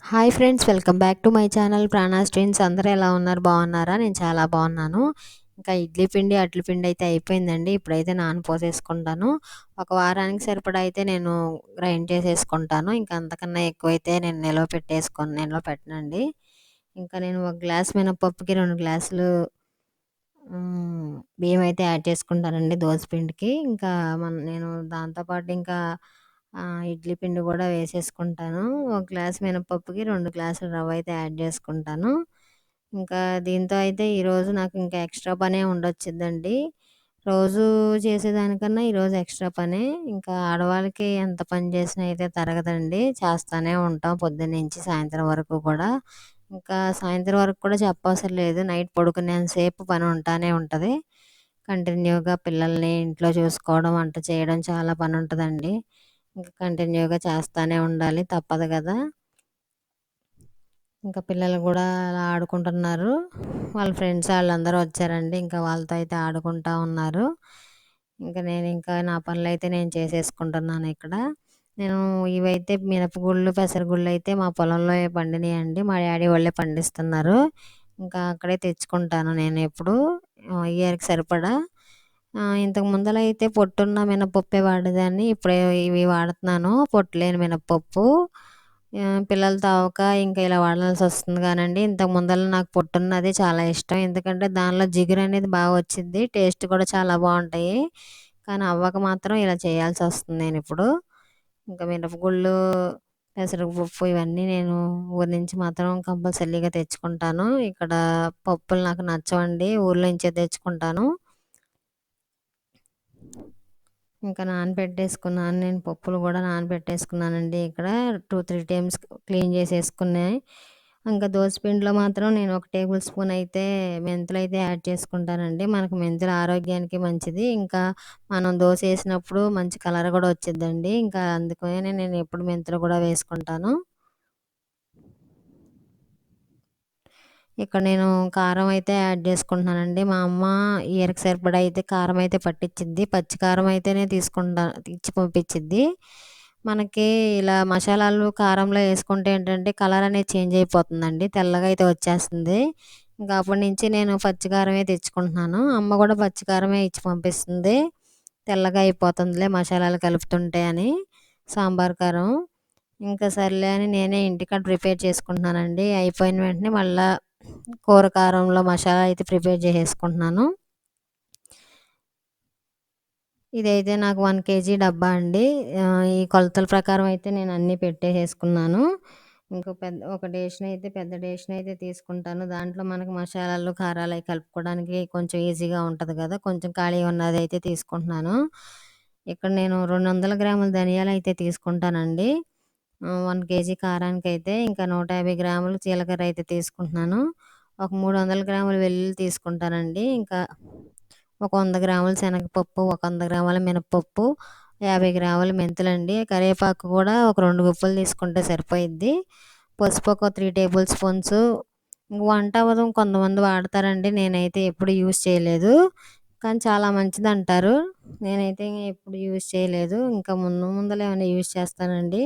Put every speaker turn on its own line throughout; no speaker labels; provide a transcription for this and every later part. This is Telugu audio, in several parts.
Hi friends, welcome back to my channel Pranas twins. అందరూ ఎలా ఉన్నారు? బాగున్నారా? నేను చాలా బాగున్నాను. ఇంకా ఇడ్లీ పిండి అట్ల పిండి అయితే అయిపోయిందండి. ఇప్పుడైతే పోసేసుకుంటాను. ఒక వారానికి సరిపడా అయితే నేను గ్రైండ్ చేసేసుకుంటాను. ఇంకా అంతకన్నా ఎక్కువైతే నేను నిల్వ పెట్టనండి. ఇంకా నేను ఒక గ్లాస్ మినపప్పుకి 2 గ్లాసులు బియ్యం అయితే యాడ్ చేసుకుంటానండి దోస పిండికి. ఇంకా నేను దాంతోపాటు ఇంకా ఇడ్లీ పిండి కూడా వేసేసుకుంటాను. ఒక గ్లాస్ మినపప్పుకి 2 గ్లాసులు రవ్వ అయితే యాడ్ చేసుకుంటాను. ఇంకా దీంతో అయితే ఈరోజు నాకు ఇంకా ఎక్స్ట్రా పనే ఉండొచ్చుద్దండి. రోజు చేసేదానికన్నా ఈరోజు ఎక్స్ట్రా పనే. ఇంకా ఆడవాళ్ళకి ఎంత పని చేసినా అయితే తరగదండి. చేస్తానే ఉంటాం పొద్దున్నుంచి సాయంత్రం వరకు కూడా. ఇంకా సాయంత్రం వరకు కూడా చెప్పవసరం లేదు. నైట్ పడుకునేంత సేపు పని ఉంటానే ఉంటుంది. కంటిన్యూగా పిల్లల్ని ఇంట్లో చూసుకోవడం, వంట చేయడం చాలా పని ఉంటుందండి. ఇంకా కంటిన్యూగా చేస్తానే ఉండాలి, తప్పదు కదా. ఇంకా పిల్లలు కూడా అలా ఆడుకుంటున్నారు. వాళ్ళ ఫ్రెండ్స్ వాళ్ళందరూ వచ్చారండి. ఇంకా వాళ్ళతో అయితే ఆడుకుంటూ ఉన్నారు. ఇంకా నేను ఇంకా నా పనులు అయితే నేను చేసేసుకుంటున్నాను ఇక్కడ. నేను ఇవైతే మినపగుళ్ళు, పెసరగుళ్ళు అయితే మా పొలంలో పండినాయండి. మా డాడీ వాళ్ళే పండిస్తున్నారు. ఇంకా అక్కడే తెచ్చుకుంటాను నేను ఎప్పుడు ఇయర్కి సరిపడా. ఇంతకు ముందర అయితే పొట్టున్న మినపప్పే వాడేదాన్ని. ఇప్పుడు ఇవి వాడుతున్నాను, పొట్టు లేని మినపప్పు. పిల్లలతో అవ్వక ఇంకా ఇలా వాడాల్సి వస్తుంది కానండి. ఇంతకు ముందర నాకు పొట్టున్నది చాలా ఇష్టం. ఎందుకంటే దానిలో జిగురు అనేది బాగా వచ్చింది, టేస్ట్ కూడా చాలా బాగుంటాయి. కానీ అవ్వక మాత్రం ఇలా చేయాల్సి వస్తుంది నేను ఇప్పుడు. ఇంకా మినపగుళ్ళు, పెసరపప్పు ఇవన్నీ నేను ఊరి నుంచి మాత్రం కంపల్సరీగా తెచ్చుకుంటాను. ఇక్కడ పప్పులు నాకు నచ్చవండి, ఊర్లో నుంచే తెచ్చుకుంటాను. ఇంకా నానబెట్టేసుకున్నాను, నేను పప్పులు కూడా నానబెట్టేసుకున్నానండి. ఇక్కడ 2-3 టైమ్స్ క్లీన్ చేసేసుకున్నాయి. ఇంకా దోసపిండిలో మాత్రం నేను 1 టేబుల్ స్పూన్ అయితే మెంతులు అయితే యాడ్ చేసుకుంటానండి. మనకు మెంతులు ఆరోగ్యానికి మంచిది. ఇంకా మనం దోశ వేసినప్పుడు మంచి కలర్ కూడా వచ్చిద్దండి. ఇంకా అందుకనే నేను ఎప్పుడు మెంతులు కూడా వేసుకుంటాను. ఇక్కడ నేను కారం అయితే యాడ్ చేసుకుంటున్నానండి. మా అమ్మ ఇయర్కి సరిపడా అయితే కారం అయితే పట్టించిద్ది. పచ్చి కారం అయితేనే ఇచ్చి పంపించిద్ది. మనకి ఇలా మసాలాలు కారంలో వేసుకుంటే ఏంటంటే కలర్ అనేది చేంజ్ అయిపోతుందండి, తెల్లగా అయితే వచ్చేస్తుంది. ఇంకా అప్పటి నుంచి నేను పచ్చికారమే తెచ్చుకుంటున్నాను. అమ్మ కూడా పచ్చికారమే ఇచ్చి పంపిస్తుంది. తెల్లగా అయిపోతుందిలే మసాలాలు కలుపుతుంటే అని, సాంబార్ కారం. ఇంకా సర్లే అని నేనే ఇంటికాడ ప్రిపేర్ చేసుకుంటున్నానండి. అయిపోయిన వెంటనే మళ్ళీ కూర కారంలో మసాలా అయితే ప్రిపేర్ చేసేసుకుంటున్నాను. ఇదైతే నాకు 1 కేజీ డబ్బా అండి. ఈ కొలతల ప్రకారం అయితే నేను అన్నీ పెట్టేసుకున్నాను. ఒక డేషన్ అయితే, పెద్ద డేషన్ అయితే తీసుకుంటాను. దాంట్లో మనకు మసాలాలు, కారాలు అవి కలుపుకోవడానికి కొంచెం ఈజీగా ఉంటుంది కదా. కొంచెం ఖాళీ ఉన్నది అయితే తీసుకుంటున్నాను. ఇక్కడ నేను 200 గ్రాముల ధనియాలు అయితే తీసుకుంటానండి. 1 కేజీ కారానికి అయితే. ఇంకా 150 గ్రాములు జీలకర్ర అయితే తీసుకుంటున్నాను. ఒక 300 గ్రాముల వెల్లుల్లి తీసుకుంటానండి. ఇంకా ఒక 100 గ్రాముల శనగపప్పు, ఒక 100 గ్రాముల మినపప్పు, 50 గ్రాముల మెంతులండి. కరివేపాకు కూడా ఒక 2 గుప్పులు తీసుకుంటే సరిపోయిద్ది. పసుపు ఒక 3 టేబుల్ స్పూన్స్. వంట అవ్వడం కొంతమంది వాడతారండి, నేనైతే ఎప్పుడు యూజ్ చేయలేదు. కానీ చాలా మంచిది అంటారు. నేనైతే ఎప్పుడు యూజ్ చేయలేదు. ఇంకా ముందర ఏమైనా యూజ్ చేస్తానండి.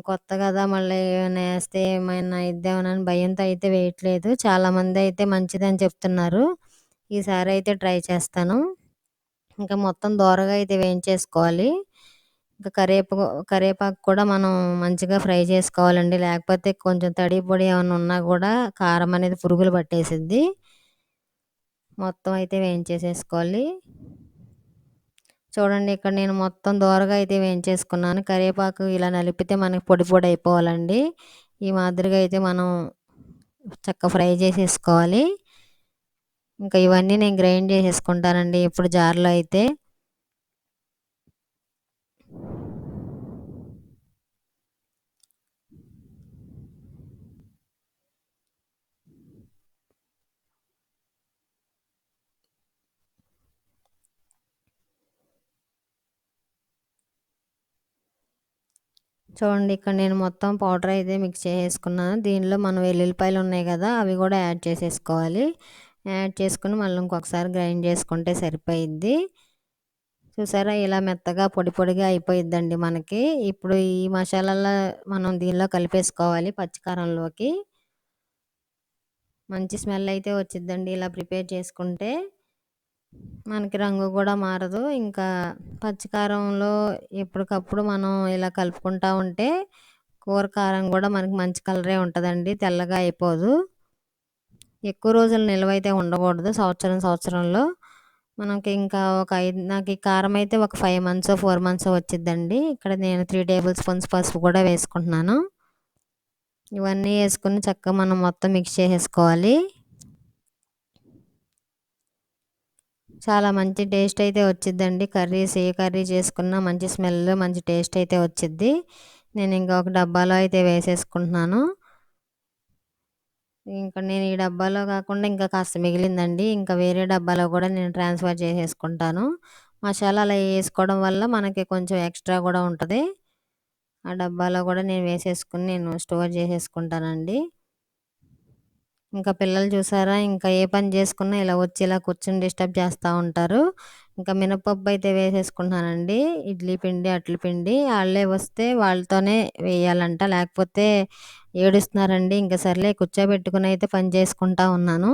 కొత్త కదా, మళ్ళీ ఏమైనా వేస్తే ఏమైనా ఇద్దామని భయంతో అయితే వేయట్లేదు. చాలామంది అయితే మంచిదని చెప్తున్నారు. ఈసారి అయితే ట్రై చేస్తాను. ఇంకా మొత్తం దోరగా అయితే వేయించేసుకోవాలి. ఇంకా కరివేపాకు కూడా మనం మంచిగా ఫ్రై చేసుకోవాలండి. లేకపోతే కొంచెం తడి పొడి ఏమైనా ఉన్నా కూడా కారం అనేది పురుగులు పట్టేసిద్ది. మొత్తం అయితే వేయించేసేసుకోవాలి. చూడండి, ఇక్కడ నేను మొత్తం దోరగా అయితే వేయించేసుకున్నాను. కరివేపాకు ఇలా నలిపితే మనకి పొడి పొడి అయిపోవాలండి. ఈ మాదిరిగా అయితే మనం ఫ్రై చేసేసుకోవాలి. ఇంకా ఇవన్నీ నేను గ్రైండ్ చేసేసుకుంటానండి ఇప్పుడు జార్లో అయితే. చూడండి, ఇక్కడ నేను మొత్తం పౌడర్ అయితే మిక్స్ చేసేసుకున్నాను. దీనిలో మనం వెల్లుల్లిపాయలు ఉన్నాయి కదా, అవి కూడా యాడ్ చేసేసుకోవాలి. యాడ్ చేసుకుని మళ్ళీ ఇంకొకసారి గ్రైండ్ చేసుకుంటే సరిపోయిద్ది. చూసారా? ఇలా మెత్తగా పొడి పొడిగా అయిపోయిద్దండి మనకి. ఇప్పుడు ఈ మసాలాల మనం దీనిలో కలిపేసుకోవాలి పచ్చికారంలోకి. మంచి స్మెల్ అయితే వచ్చిద్దండి ఇలా ప్రిపేర్ చేసుకుంటే. మనకి రంగు కూడా మారదు. ఇంకా పచ్చికారంలో ఎప్పటికప్పుడు మనం ఇలా కలుపుకుంటా ఉంటే కూర కారం కూడా మనకి మంచి కలరే ఉంటదండి. తెల్లగా అయిపోదు. ఎక్కువ రోజులు నిల్వైతే ఉండకూడదు సంవత్సరంలో. మనకి ఇంకా నాకు ఈ కారం అయితే ఒక 5 మంత్సో, 4 మంత్సో వచ్చిద్దండి. ఇక్కడ నేను 3 టేబుల్ స్పూన్స్ పసుపు కూడా వేసుకుంటున్నాను. ఇవన్నీ వేసుకొని చక్కగా మనం మొత్తం మిక్స్ చేసేసుకోవాలి. చాలా మంచి టేస్ట్ అయితే వచ్చిద్దండి. ఏ కర్రీ చేసుకున్నా మంచి స్మెల్, మంచి టేస్ట్ అయితే వచ్చిద్ది. నేను ఇంకా ఒక డబ్బాలో అయితే వేసేసుకుంటున్నాను. ఇంకా నేను ఈ డబ్బాలో కాకుండా ఇంకా కాస్త మిగిలిందండి. ఇంకా వేరే డబ్బాలో కూడా నేను ట్రాన్స్ఫర్ చేసేసుకుంటాను. మసాలా అలా వేసుకోవడం వల్ల మనకి కొంచెం ఎక్స్ట్రా కూడా ఉంటుంది. ఆ డబ్బాలో కూడా నేను వేసేసుకుని నేను స్టోర్ చేసేసుకుంటానండి. ఇంకా పిల్లలు చూసారా, ఇంకా ఏ పని చేసుకున్నా ఇలా వచ్చి ఇలా కూర్చొని డిస్టర్బ్ చేస్తూ ఉంటారు. ఇంకా మినపప్పు అయితే వేసేసుకుంటున్నానండి. ఇడ్లీ పిండి, అట్ల పిండి వాళ్ళే వస్తే వాళ్ళతోనే వేయాలంట. లేకపోతే ఏడుస్తున్నారండి. ఇంకా సర్లే కూర్చోబెట్టుకుని అయితే పని చేసుకుంటా ఉన్నాను.